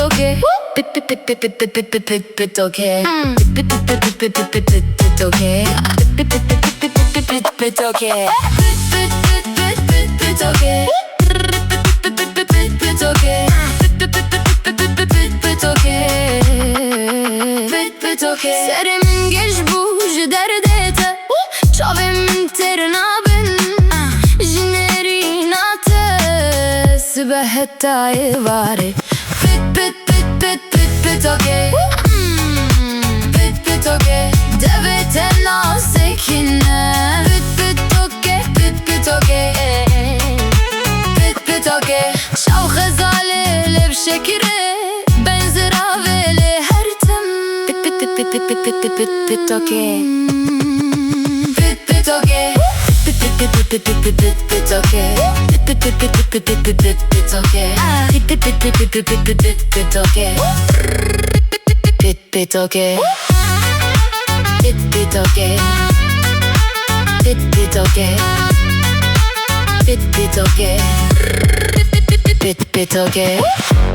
okay. Bit okay. Bit okay. Bit okay. Bit okay. Bit okay. Bit okay. Serem gdzieś burzy derdete. Czowiem internaben. Jinerina te Sbehetta vari. Bit okay. Bit okay. Devete nasekine. Bit okay. Bit okay. Bit okay. Şav khazale lev şekre. Benzera vele her tem. Bit okay. Bit okay. Bit okay. Bit okay. Bit okay. Bit okay. Bit okay. Bit okay. Bit okay. Bit okay. Bit okay.